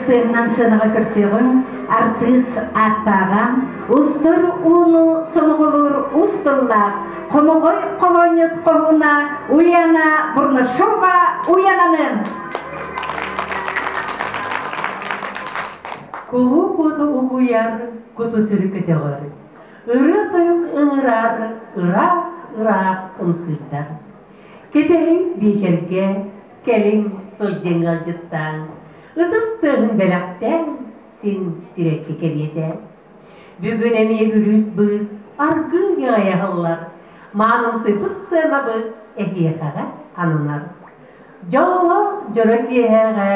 сырнан сыныға көрсеғін артыс аттаған, ұстыр ұны соңғылыр ұстыллақ, қомығой қоғынет қоғына Ульяна Бурнашова Уянанын. Кулу көті ұғуяр, көті сүрі кетеғыр. Үрі тұйық ұңырар, ұрақ ұмсыйтар. Кетеғін бешерге, келін сылжың алжыттан. Ұтыстығын бәліқтен, сен сирекке кереді. Бүгін әме үріс бұз, арғы аяғылар. Маның сыпыт сымабы әхияқаға анынар. Жауы жорок ехеға,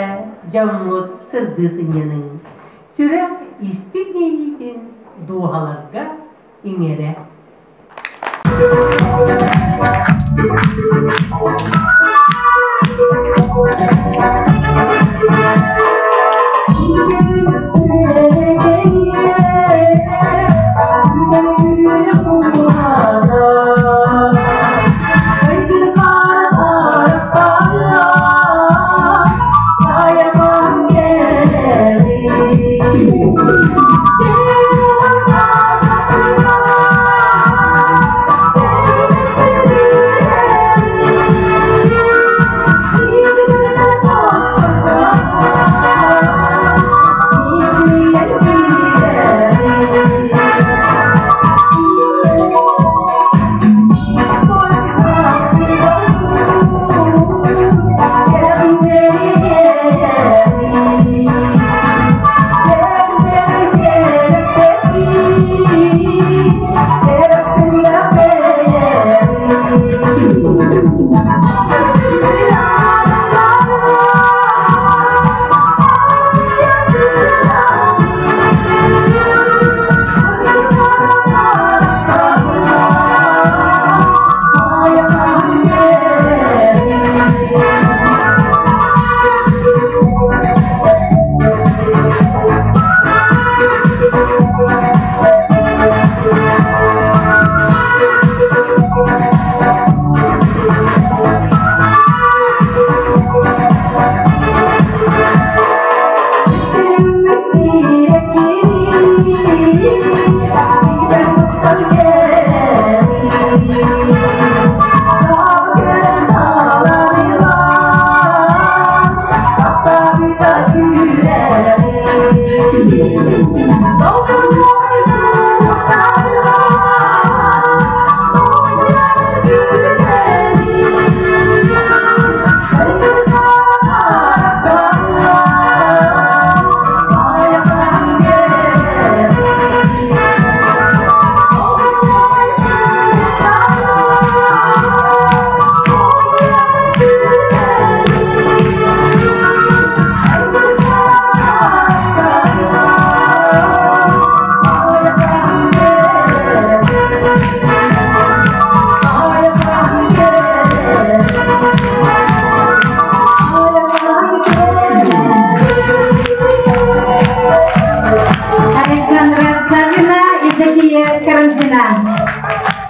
жаммут сырды сынянын. Сүрек истік нейден дуғаларға иңере.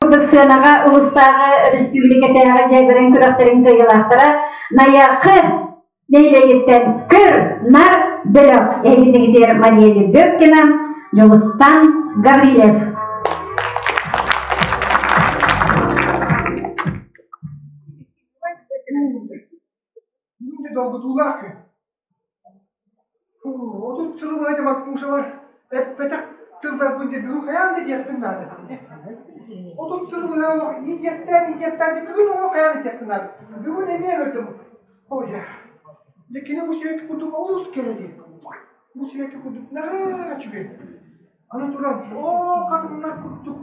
Продукцияға ұлыстағы республикатағы жайбірін күрақтерін тойылақтыра наяқы нейлегеттен күр, нар, білік егіндегідер Мариэль Бөккина, Жолыстан Гаврилев. Долго тулаки. Отут сылы айтамак пуша бар. Петах тылдар күнде бүгін қаян етекпін дады. Отут сылы олық етектен деп бүгін олық қаян етекпін дады. Бүгін еме өттім. Ойя. Лекені бұл себепке күрдік олыс келеді. Бұл себепке күрдік наға чүбе. Аны тұран, о қатынлар күрдік.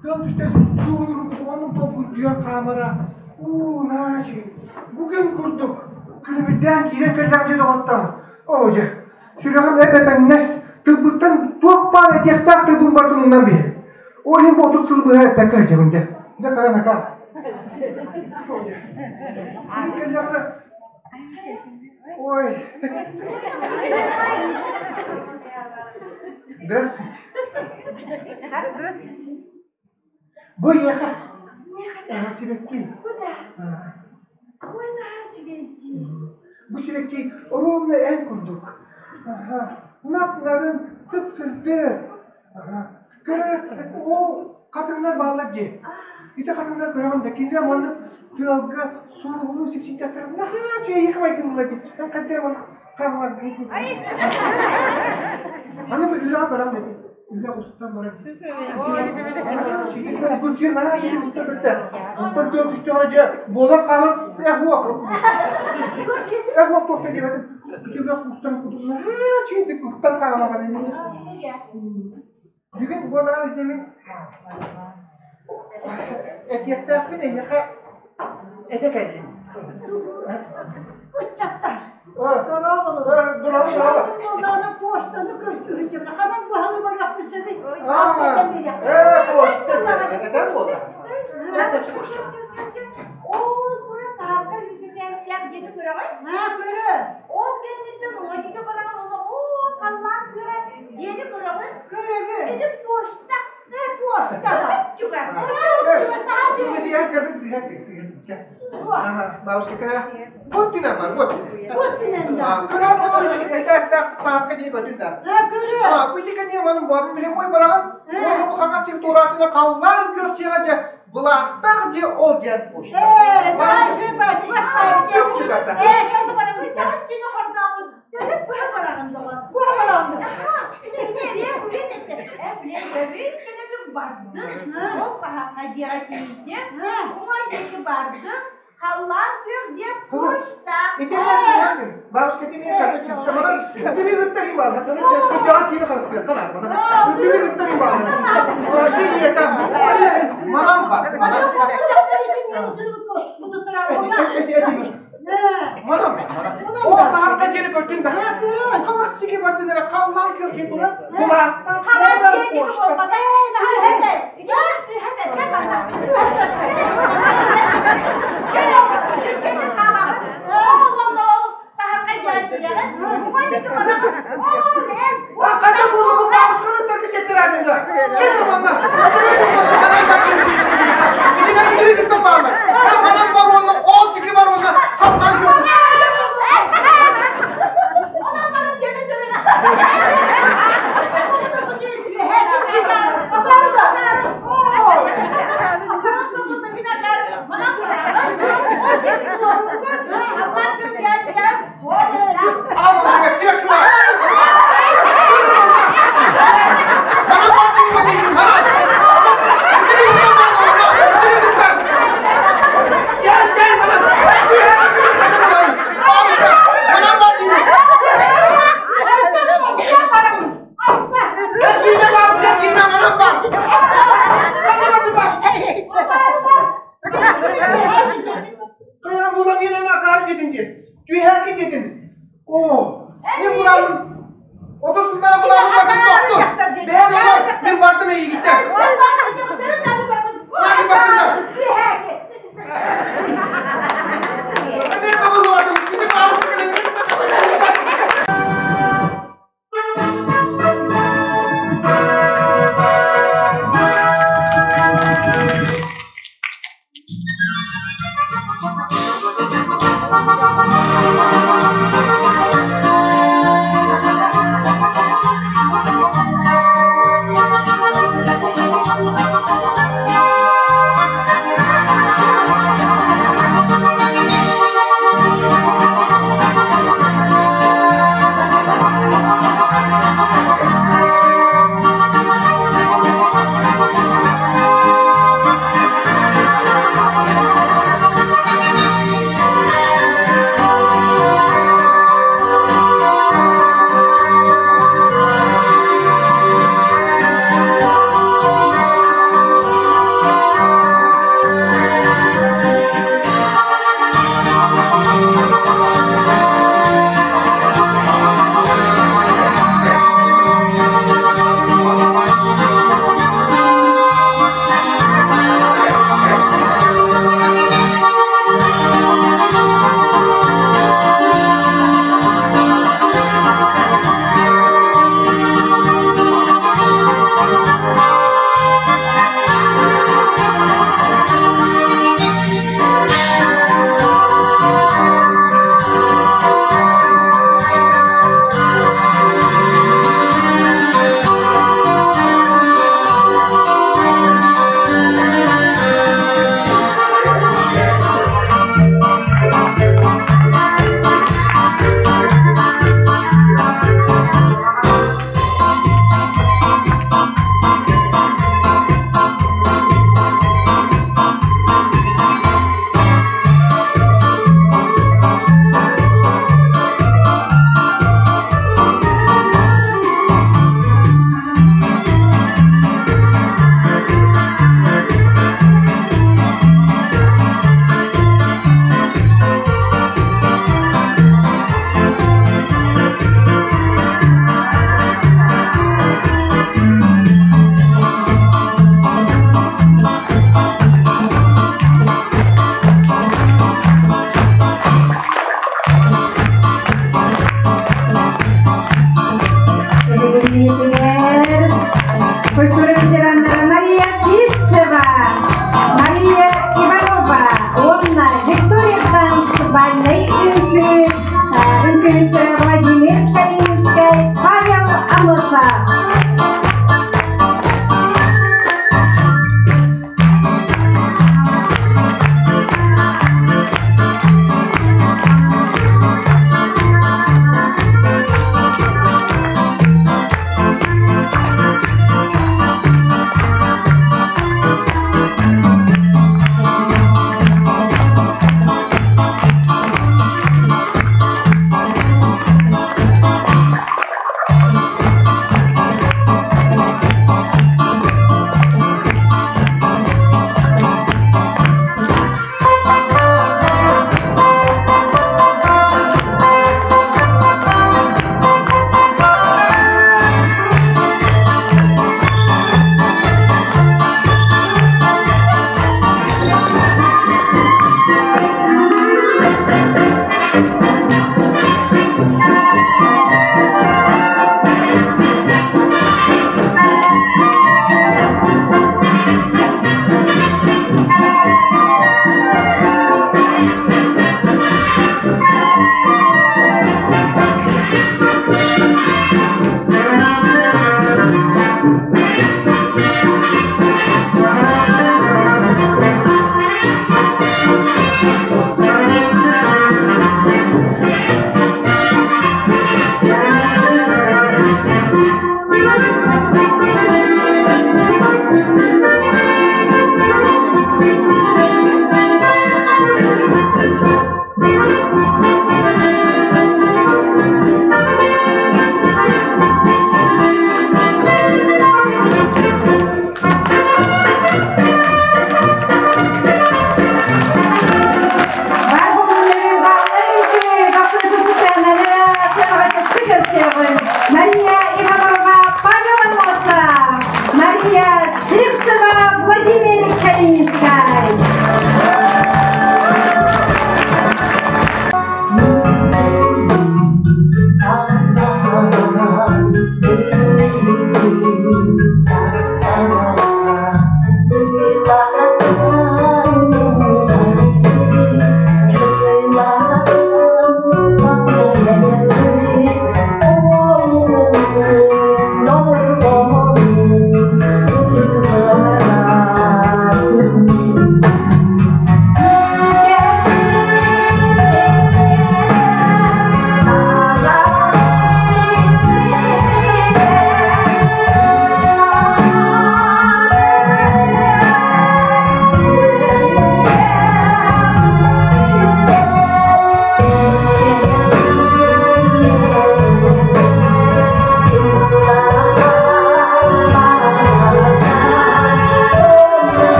Тыл түстесін суырын оның толқын дүйен қамыра. Наға чүбе. Бүгін күрдік. Күліміден кейден кәлден жеді оғаттан. Оғыжа, сүріғім әпәпән нәс тылбыттан туақ бар әтияқтақ тылбын бартыныңнан бе. Олин бұл тұт сылбыға әпәккә жемінде. Де қарана қас. Оғыжа. Мен кәлдеғді. Ой. Здравствуйте. Бой, еха. Еха, себепки. Куда? Ой, наш тебе иди. Bu sürekli ровно en kurduk. Napların sıp sırtı. Göre o kadınlar bağlar diye. Bir de kadınlar görelim de ki zamanlı tığalga sorumlu sipsik takırım. Naha tüye yıkmayın bunlar diye. Ben kadınlar bana karlar diye. Hani bir ülağa görelim dedi. Ülağa ustan bana dedi. Şeyde gülçün naha şeyde ustan bitti. Ustan diyor düştü olacak. Bola kalın. Bu akıl. Bu akıl dostan demedim. Ülağa ustan kudum. Naha şeyde ustan kalamadan dedi. Bugün bu arada demin etyakta bir yaka etek edin. Uçakta. Dolap olur. Ondan poştanı kırtıyor. Kadın bu halı bırak bir sebebi. Poşta. Neden bu da? Neden poşta? Burası halka yüzünden siyah geri bırakın. Ha böyle. O kendinden o acıda bırakın onu. O Allah'ın göre yeni bırakın. Görevi. Gidip boşta. Ne poştada? Çok az. Şimdi diğer kadın sihat gel. Aha, başka kadar. Botina var, botina. Botinenda. Kıran o etasda saat kadar götürdü. Ha göre. Ha, bu likan ya manım var, bile koy bırakın. O bu hakat turatına kallan gösterece. Bulakta diye ol gel poşta. Daha şey bak. Çok güzel. Kendi bana bir Yavaş gene hardamı. Dönüp bu bırakın da var. bu havalandı. Bir de nereye bu kenette? Bebeğiz kenette vardı. O sahaka gerekiydi. Ona yedi vardı. Hallar bir diye boşta. İki nasıl başka kimeye kadar sistemden istediği gıttarı bağlı. Bunu cevap yeni karıştırıyor. Kanar bana. İstediği gıttarı bağlı. Ne diye tam? Manam var. Manam var. Manam var. O saharka geri götürdü. Kavas çiki bardılara kallan kökü bunu. Bula. Halas geldi bu olmadı. Hadi. Hadi. Kadın bunu bu başkanın terk ettiler bize. Gelin bana. Kadın bunu bana bakın. İdine geri gittim bana. Ben manam var onunla. O çiki var onunla. Kallan kökü.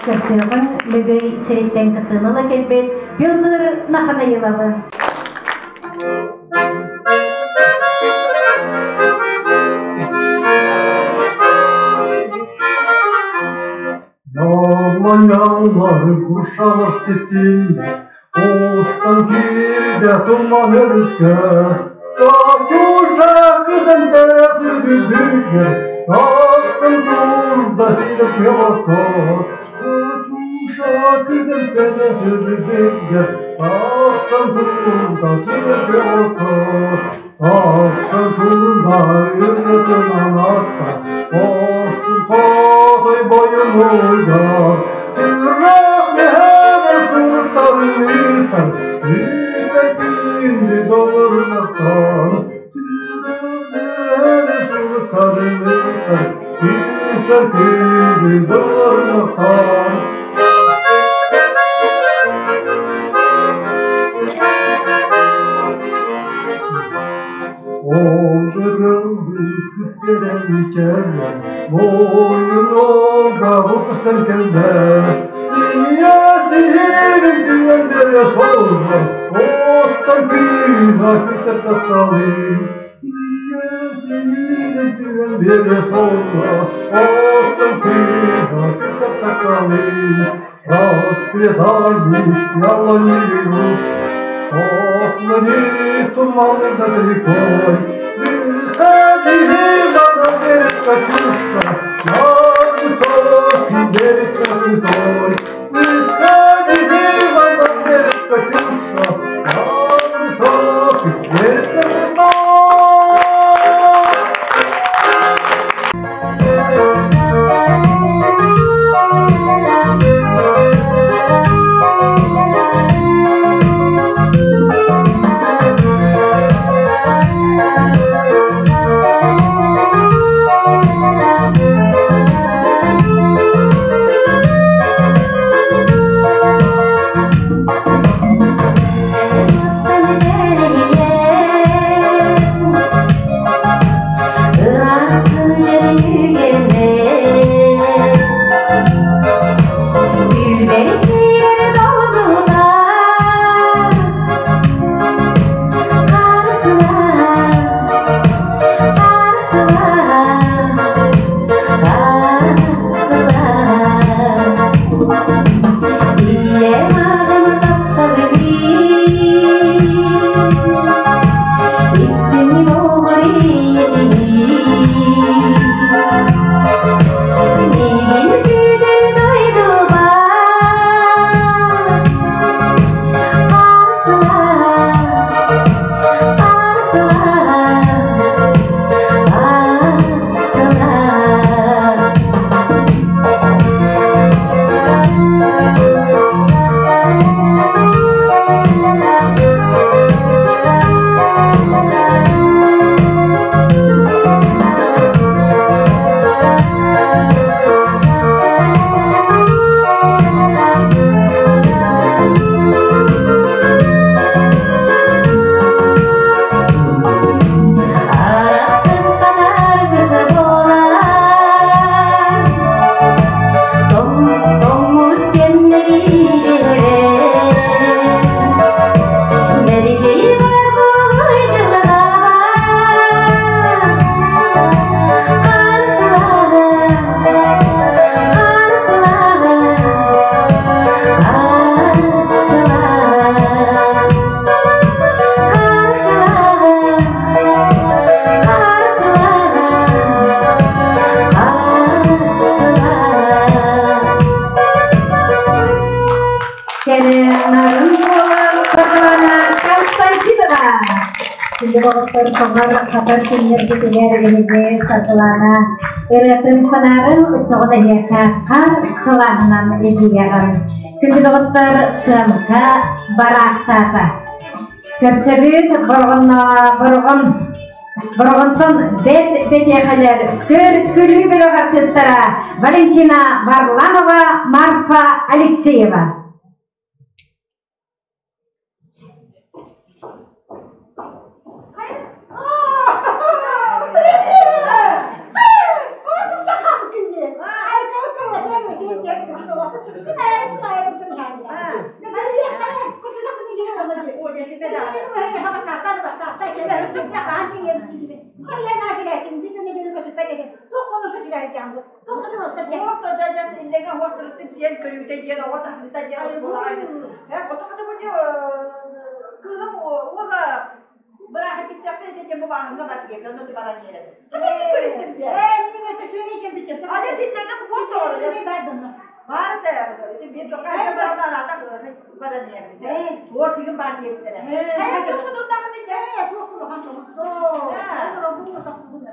Kösöğün lögöy seritten kıtığına gelbet, Pётр Nahanayılalı. Yağlar kuşağı setin, Ostan kilde tuman örüske, Kaçuşa kızın derdi düzüge, Taksın durda silip yokor, Kaçuşa kızın derdi düzüge, Taksın durda silip yokor, Taksın durda yürütün anakta, Olsun koy boyunuyla, Tırnak ne hemen kurtarmışsan, Yüzekindi doğurmaktan, Tırnak ne hemen kurtarmışsan, Yüzekindi doğurmaktan. Oğlum bir kıskeden içerler, boynuna kavuk ısırkenler, dünya sihirin düğenlere sorma, Ostan kıyma kütep tasalim. Dünya sihirin düğenlere sorma, Ostan kıyma kütep tasalim. Raskretarmış yalan yürüyüş, Osman'ı tumanında koy, Bilhadihi bana verip kaçmışsa, Yargı soğuk verip kaçmışsoy. Bilhadihi bana verip kaçmışsa, Yargı soğuk verip kaçmışsoy. Kabar senior tituler ini setelahnya Eretun Senaran Ucoda Yakakar Selahanan Ediyakan Kunci dokter Semka Baraktata Kersebut Borgonton Bet Yakalar Külü Belok Artistara Valentina Varlamova Marfa Alexeyeva Yedi bela. Hava sartar basartar keler çekti ağacın yeri gibi. Keler nagiletin bir tane geri götürüp dedi. Çok onu kötüler yandı. Çok onu oturdu. Ortada da illegal ortalıkta bir şey körüte diye o tahtita diye olaydı. Hem o tahtita bu diyor kızım o da bırakıp gittikten sonra bu bağımda var diye onu da bana diye. Ne körüsün diye. Benim öte söyleyeceğim bir kez. Hadi illegal bu ortada. Verdim. Var da bir sokakta bana da bana diye. Orta gün ben diye. Hayır yok mu da diye. Çok mu haşo. So. Bu da bu da.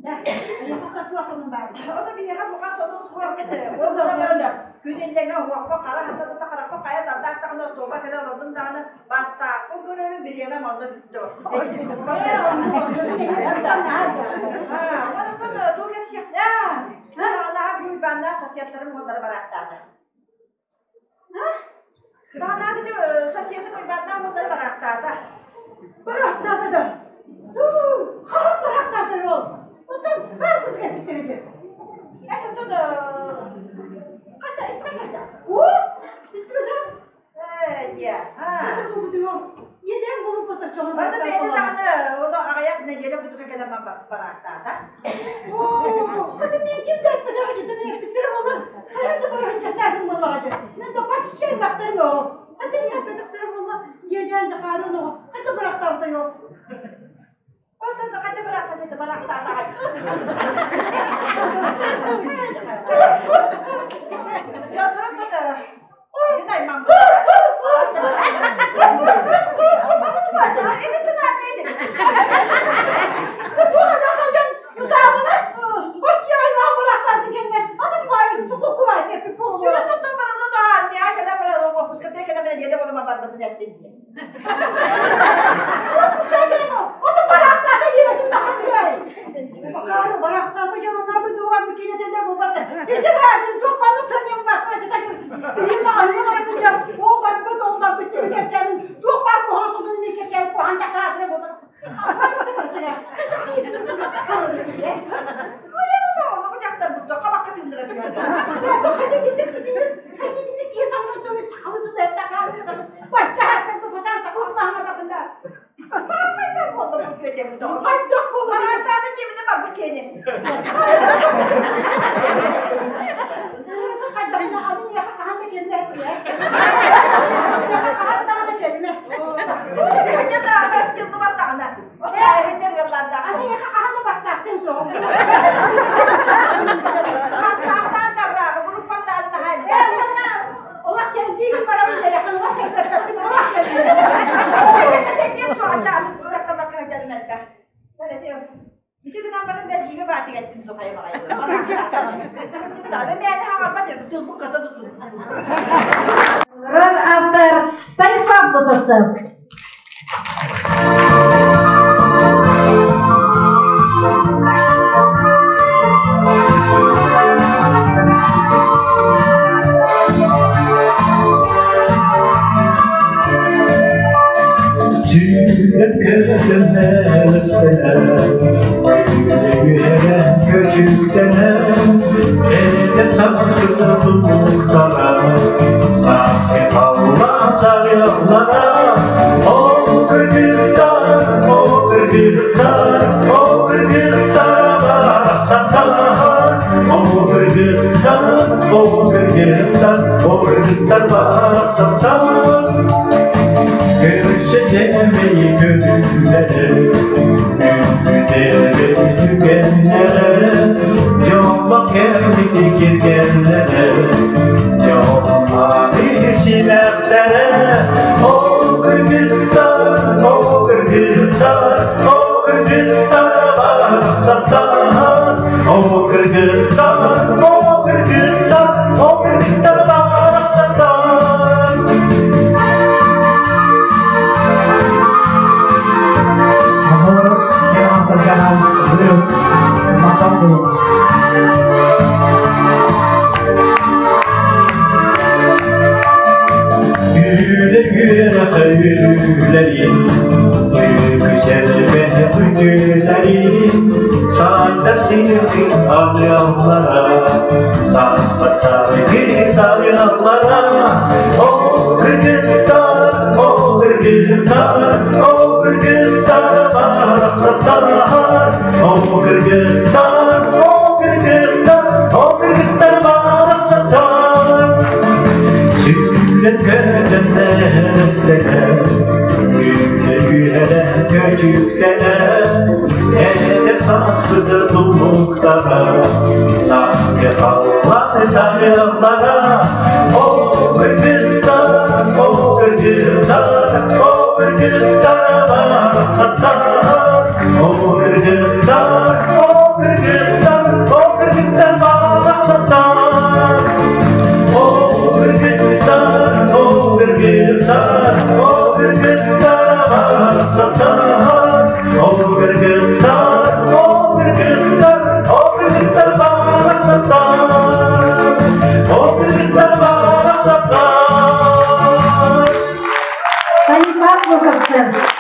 Ya fakat bu aslında ben. O da bir yere bu kadar sonra spor gitti. O da böyle güdüllene huakka kara hatta da kara kaya da da da soba kadar oldum da basta. O görevi bir yere malda bitti. Ha, o da dur hep şey. Ya. Daha büyük benden satiyatlarım onları bıraktı. Daha gidiyor satiyatlarım benden onları bıraktı. Bıraktı da. Ha bıraktı yol. Otur, ver bu diye bitirecek. Şimdi de kaça istemedi. İstemedi. Ya. Hadi bu diyor. Yedem bunu fotoğrafını. Bana beni de onu ayak ne geliyor bu kadar bıraktı. Hadi bir gün de etmeden önce de bitirim olur. Hayatı boyunca derdim olacak. Ben de başka şey baktırım yok. Hadi yapacaklarım olur. Yedence karın o. Hadi bıraktı da yok. O da hadi bıraktı. Ya durun da. Günay mamma. Evet sen anneydi. Bu kadar kalın yudağımına. Hoş geldin ben bıraktı kendine. Hadi bayır su koku var. Hep bu oluyor. Yürü tuttum bana da anne. Kadar bana o kuskatı kadar bana geldi bana barbasını yaptı. Sen gelin o. Onu bıraktı da yemedin daha diyor. Bakarım bıraktı da canımlar bu duvar bir kere de bu bakın. Bir de verdim çok fazla sıracağım bak. Acıda görsün. Benim anıma bırakacağım. O barba da ondan bitti bir geçelim. Çok var bu hasılığını bir geçelim. Bu ancak tarafına bulur. Öyle mi de olur? Ocaklar burada. Kabak kadındıra diyor. Hadi gidip ki sana da sakalı da hep takarlı kadın. Başka herkes de satarsa Allah'ına kapında. Hayır oldu bu gecemde. Hayır yok olur. Anahtarda cebinde var bu kedi. Hadi ben adım yapıp kahanda kelime etmiyor. Kahanda kelime. Öyle hacı da hacı var da ana. Hacı yıllarda. Hadi ya kahanda basaktın sonra. Hatta da bırak. Bunu pamda da hal. Allah çeldiği para bile yakın. Allah çeldiği para bile Sen diye soracağım. Uzakta da hacı merka. Öyle diyor. Bütün gün ben de gibi bıraktık ettim sokaya bakayım. Ben de hanım bu kadar tutun. Rol автор Станислав Бутусов. Küçükten eline sarsıza tutuklara saz Allah çağırlara o kırgırlar o kırgırlar o kırgırlar saklar o kırgırlar o kırgırlar o kırgırlar saklar görüşe sevmeyi gönüllere ümüdleri tükenlere Cevap gelmedi girgenlere Cevap bilirsin eflere O kırgıtlar, o kırgıtlar O kırgıtlara baksaklar O kırgıtlar, o kırgıtlar O kırgıtlara baksaklar yang berjalan belum matang dulu. Güle güle hayırlerin, güzel ve hücrelerin, saatler sildi alyanlara, saz basar bir sarıyanlara, o kırgıtlar, o kırgıtlar. kırgıtlar, o kırgıtlar bana satar. O kırgıtlar, o kırgıtlar, o kırgıtlar bana satar. Sürület kadınlar esler, güler küçükler. Eller saz kızı dulluklara, saz kefallar sarılara. O kırgıtlar, o kırgıtlar, o kırgıtlar bana satar. O kırgıtlar, o kırgıtlar, o kırgıtlar bana satar. O kırgıtlar, o kırgıtlar, o kırgıtlar bana satar. O kırgıtlar, o kırgıtlar, o kırgıtlar bana satar. O kırgıtlar bana satar. Станислав Луковцев.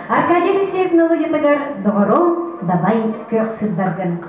Аркадий Лисеев мелодия Догором, давай Кёрсерберген.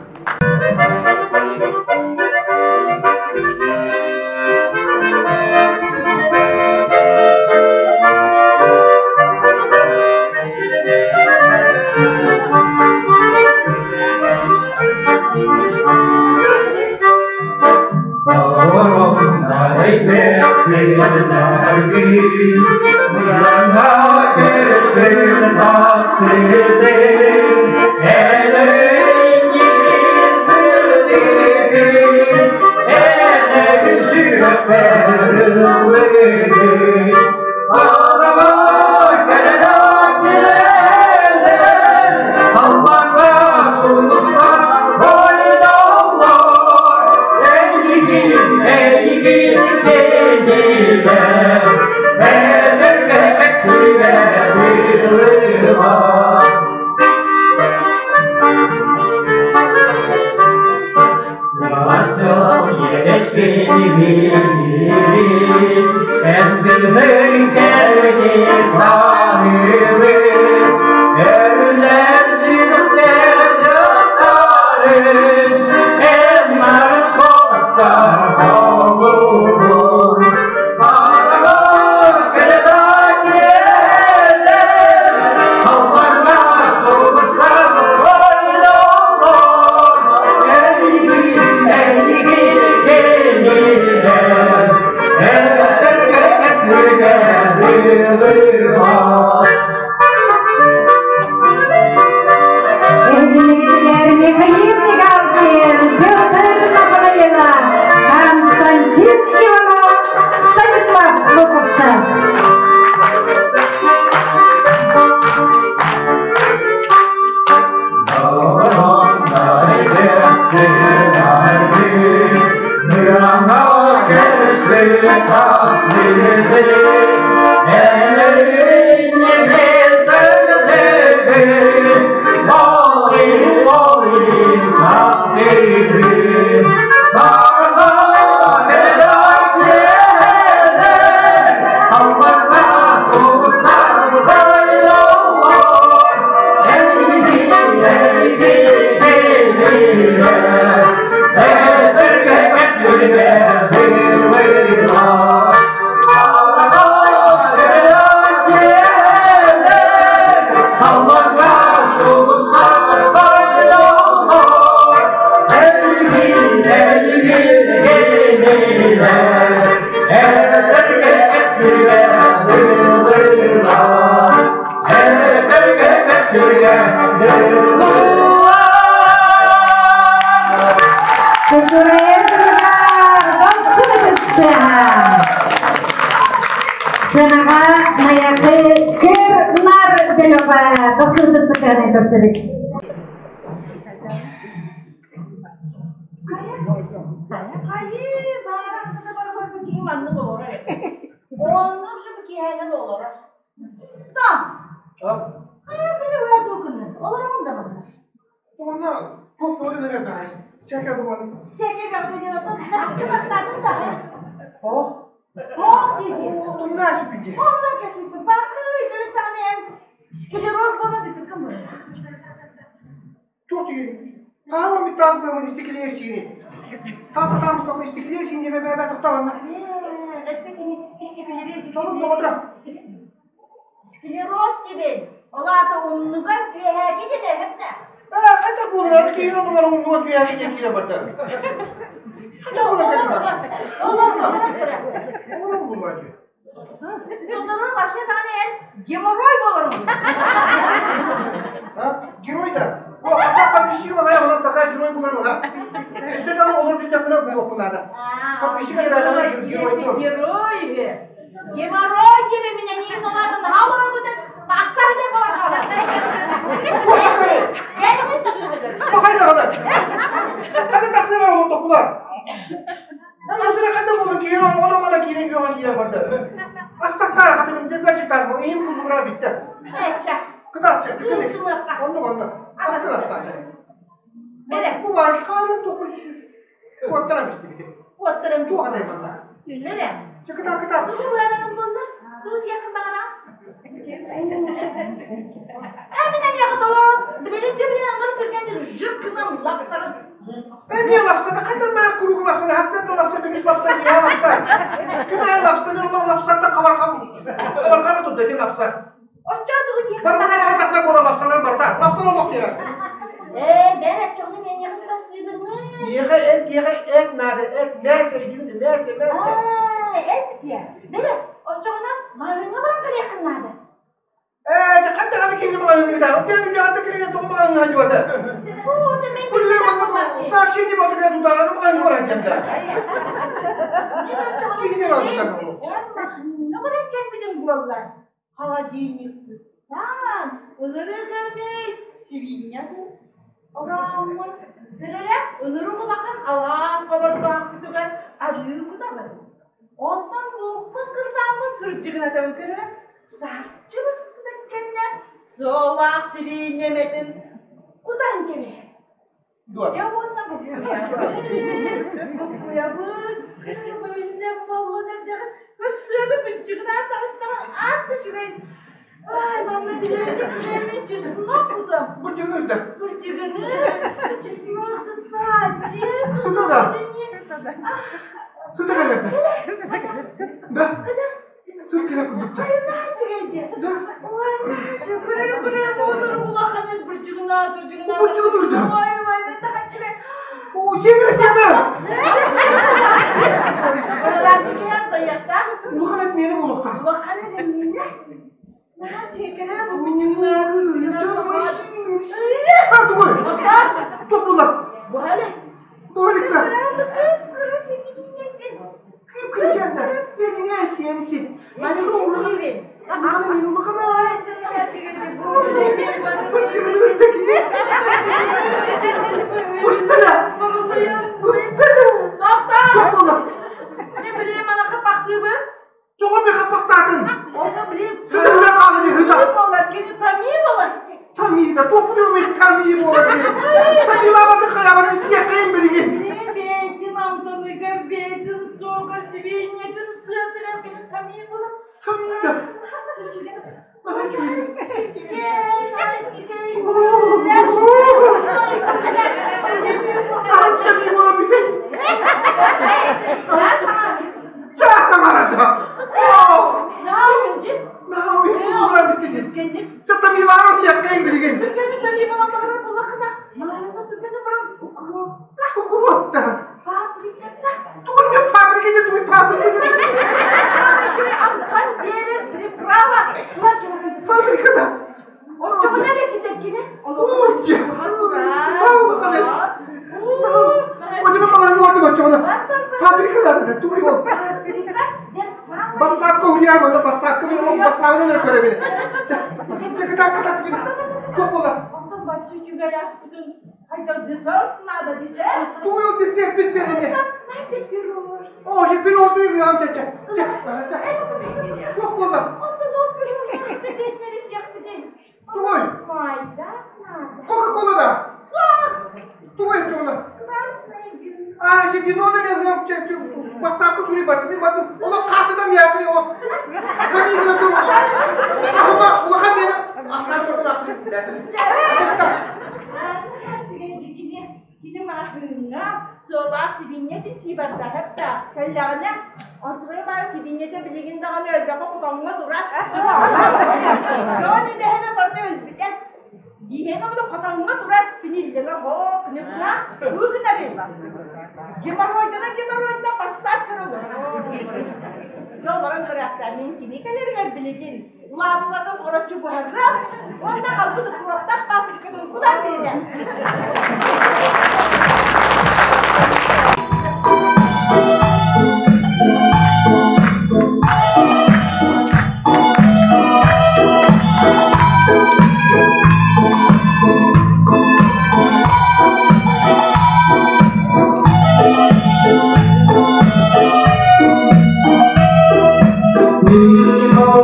Beytin, soğukar, sivinyetin, sığıntıran benim tamir bulup. Tamir da. Bana çöydü. Tamir bana bir tek. Çağırsam arada. Ne yapıyorsun? Ne yapıyorsun? Bana bir tek. Çatta bir var nasıl yapayım bilgin? Türkiye'nin tamir bana bağırıp bulakına. Mağarada Türkiye'nin bırak okuru. Hukumat da. Fabrikada. Dur ne fabrikada dur fabrikada. Alkan bir brava. Fabrikada. O çok neresindekini? Uçça. Sağ kadar. O zaman bana orada bakacağım. Fabrikada da dur yol. Basakka uyar bana basakka bir yol basakka ne göre beni. Kadar çok ola. Ondan başka juga yaşlıdın. Hayda dessert nada dise. Dur yol disnek bitmedi mi? Nerede görüyor? O hepin orada ya amca. Çek. Yok ola. Ondan o görüyor. Bebekleri siyah bir değil. Dur. Hayda nada. Coca-Cola da. Dur et ona. Ah, şimdi ne oluyor ya? Yapacak. Basakka suri batı. Bir batı. Ola kartıdan mı yapıyor o? Kami yine dur. Ama ulan kami yine. Aslan fotoğrafı. Gini mahırına soğuk sivinyeti çiğbarda hep de kellağına oturuyor bana sivinyete bilgin dağını ölbek okutanına durar. Yani dehene vardı ölbek. Dihene bile okutanına durar. Binildiğine hop nıfına. Uygun arayın bak. Gimaroydana bassak kırılır. Yolların kıraklarının kini kalırlar bilgin. Lapsatın oratçı buharra. Onda kalbıdı kuraktan paprikadın kudan beri. Yes,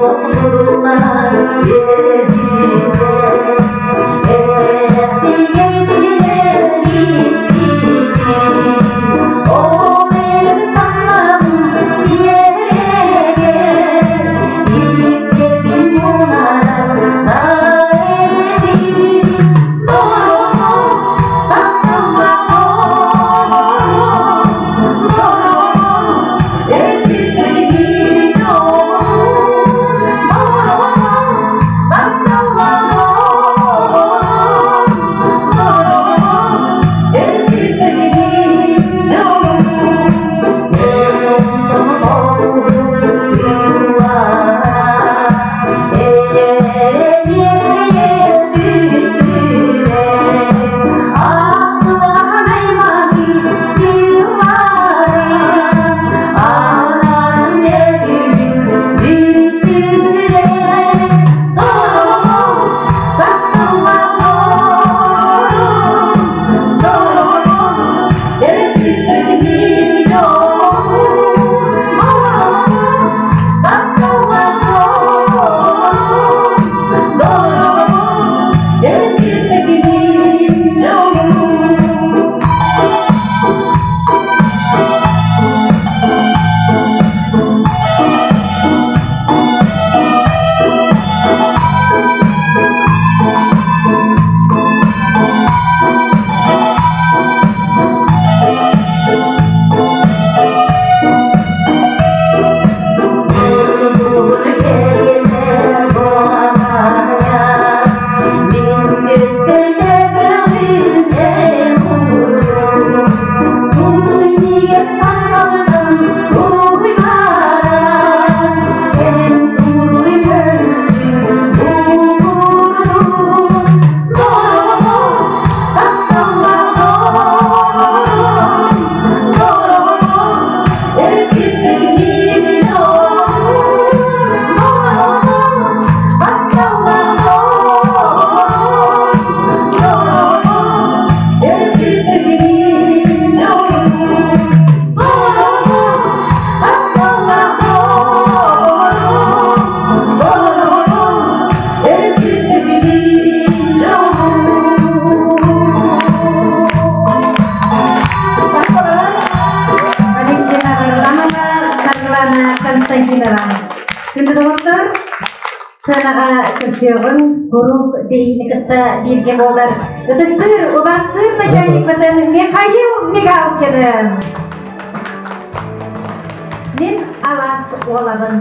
dinarang. Tunda dokter, sanaga kesehatan guru di kita dirge bolar. Dokter, ubastur masyarakat batan Mikhail Migalkin. Min alas olaban.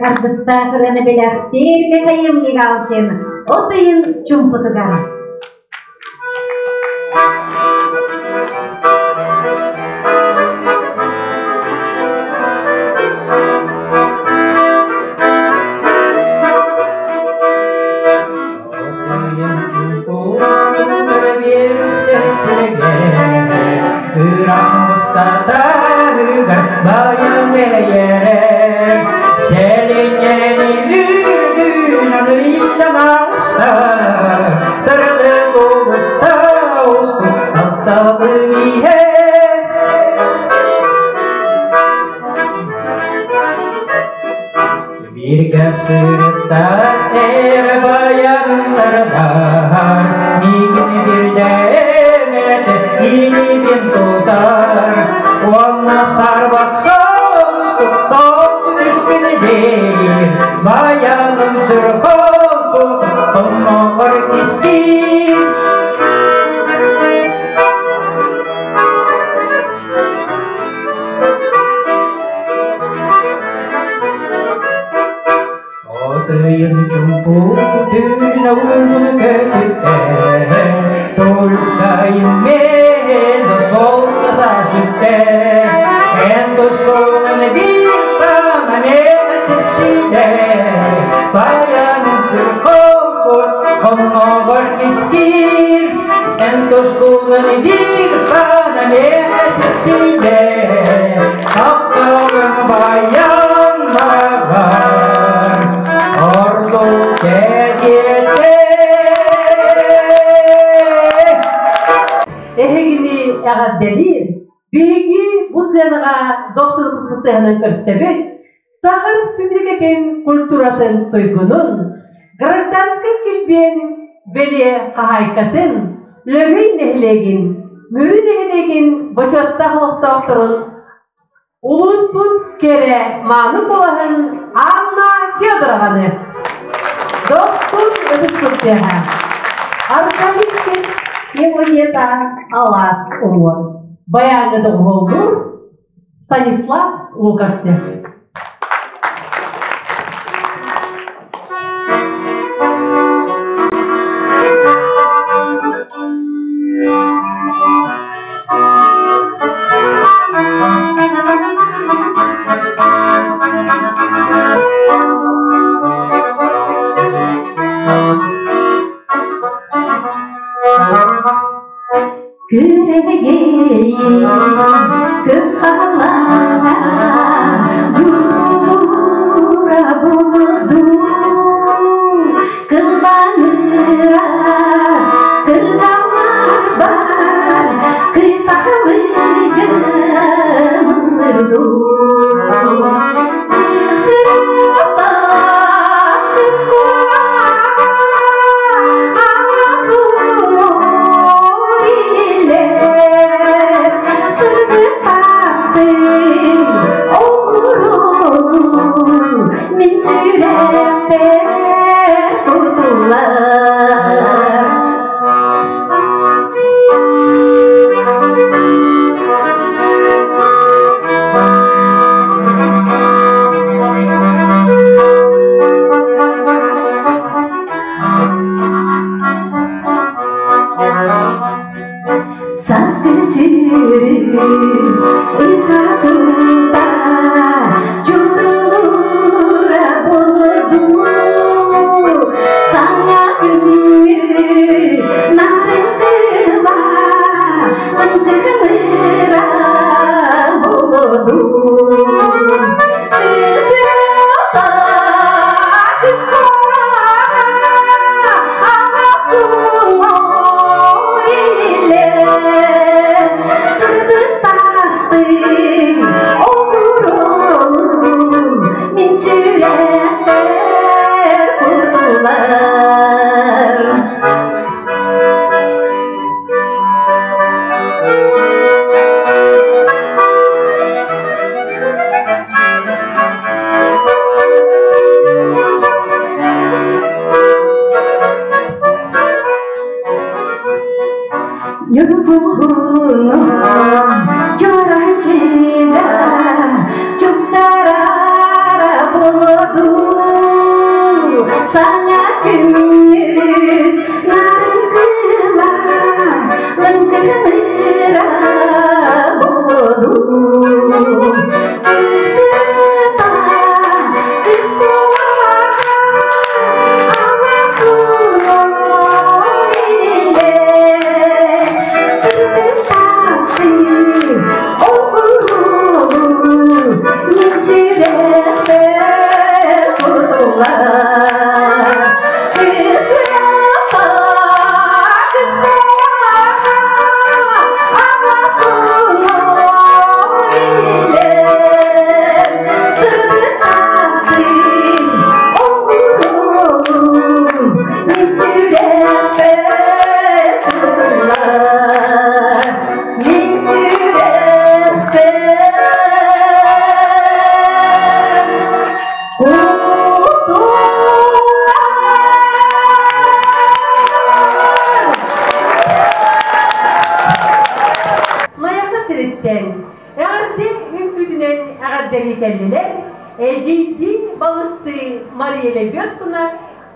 Artista karena belartir Mikhail Migalkin, otayin cumputugan. Bayan surkot, kong over miskin. Bigi bu senaga 90 kısmıklarının körsebek, Сахар Республикатын культуратын тойгунун, гражданский килбен беле кахайкатын, лөгөй нехлегин, мөрү нехлегин бочотта холоктоктурун, улуспут кере маны болахын Анна Федорованы. Достун өтүппүт теха. Аркадийский Евгениета Алас Ур. Баягы Долгулур Станислав Лукасев.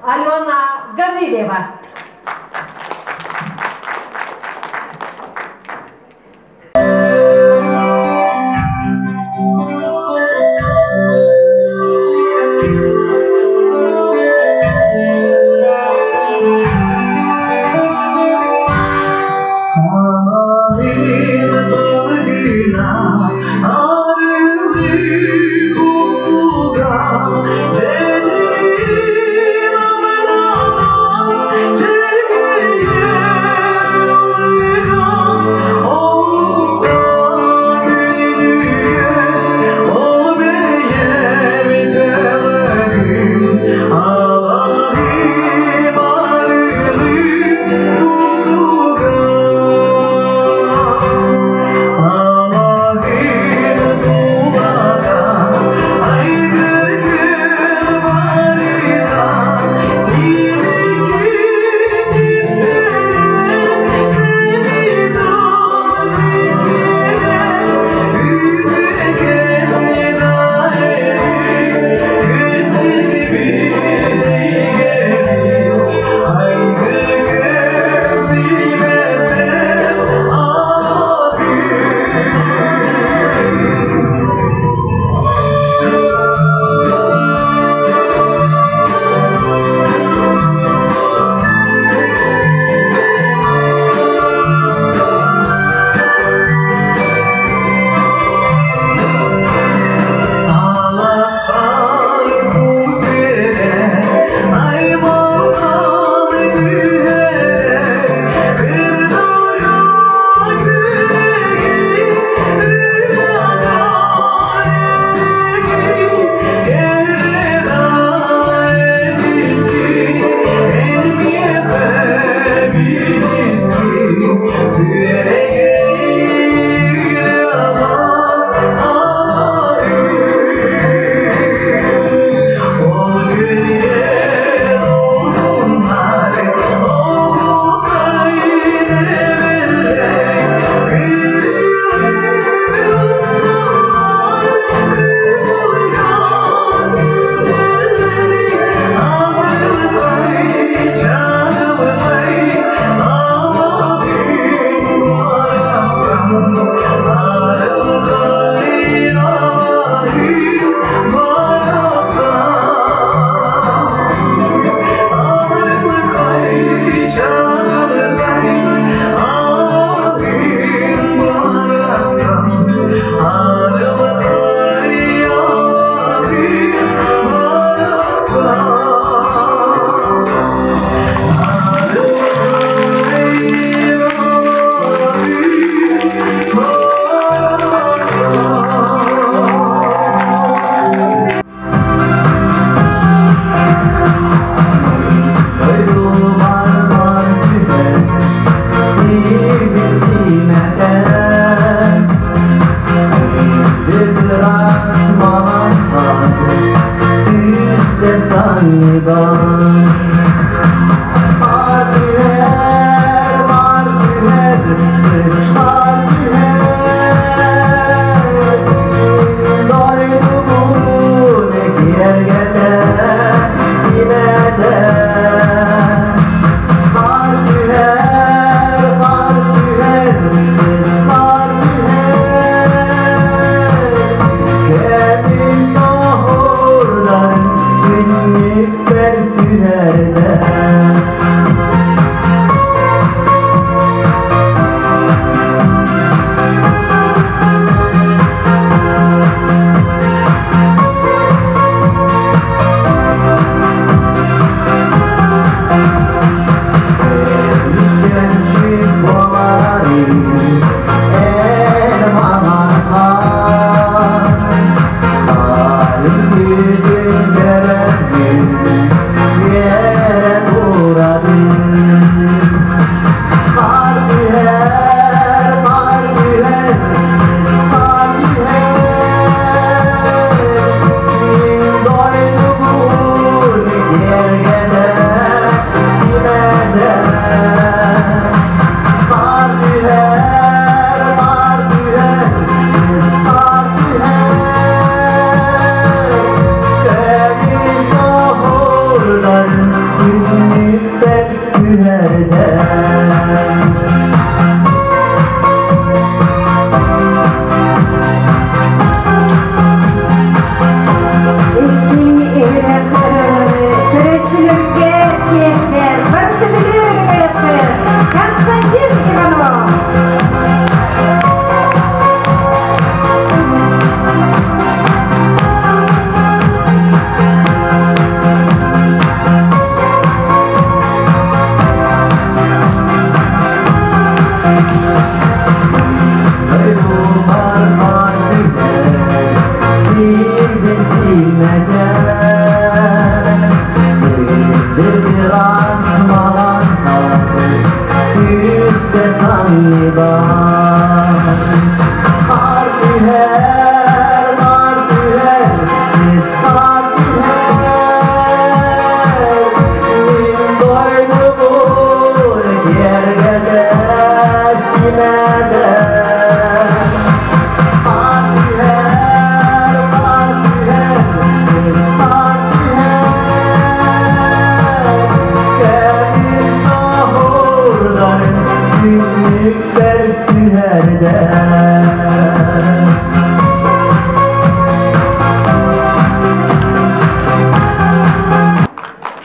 Алена Гаврилева.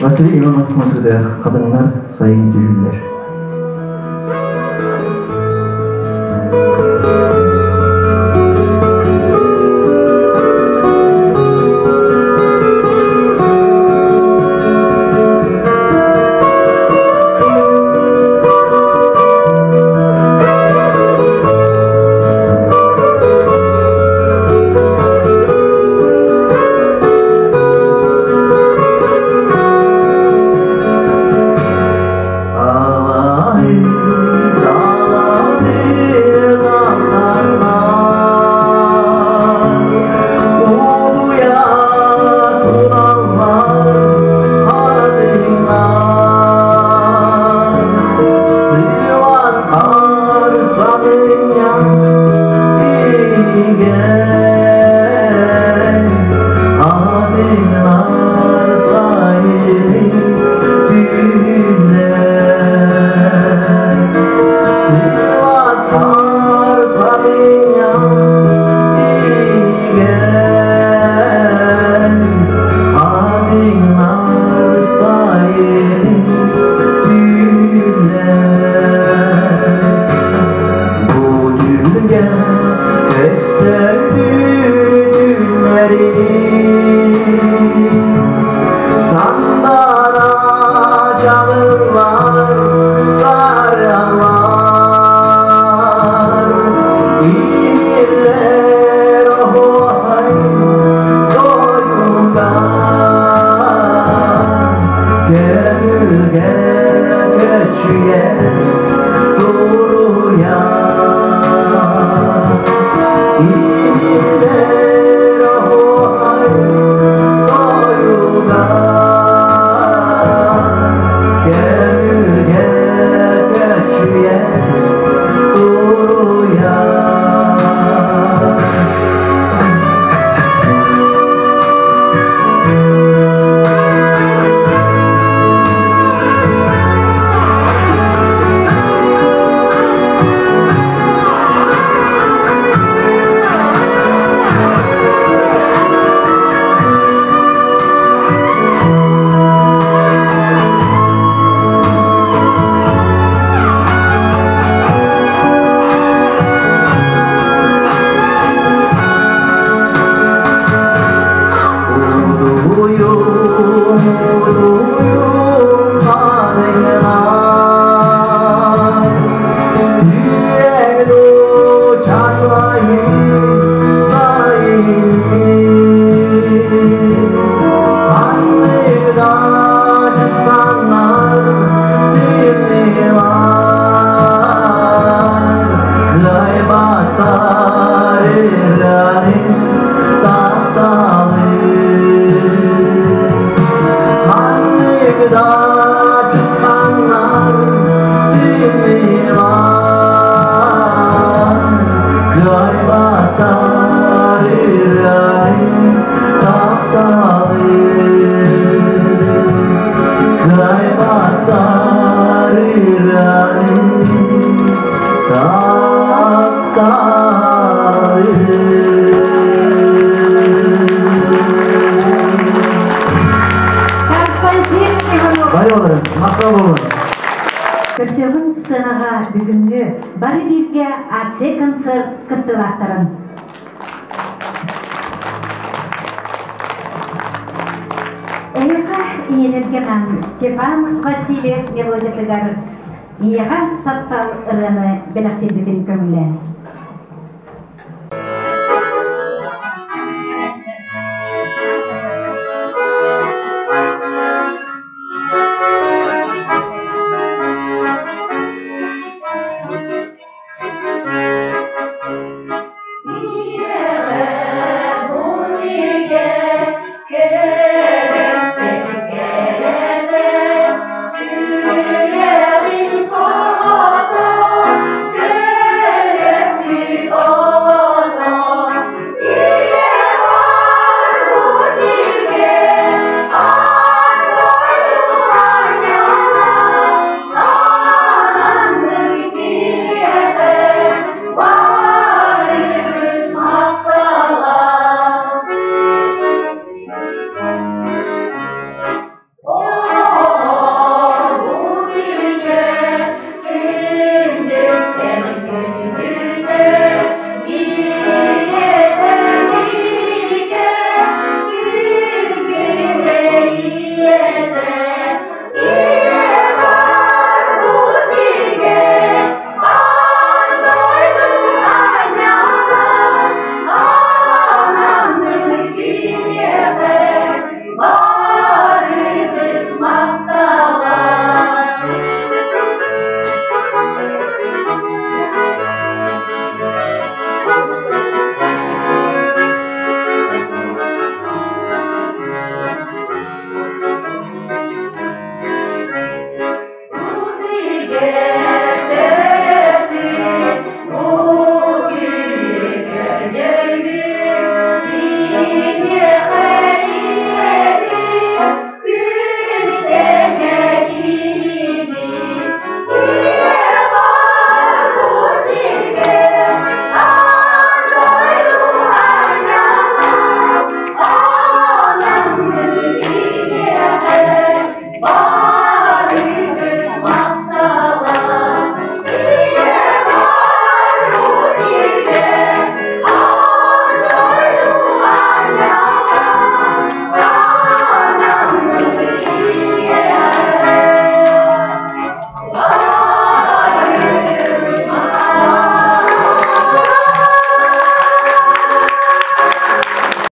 Vasili İvanov Mısır'da kadınlar sayın düğünler. болар, мақтау болар. Көрсөгін сынаға бүгінгі бары бірге атсе концерт күттілақтырын. Эйға иелерген Степан Васильев мелодия тыгар. Иеға таптал ырыны біліқтен көңілі.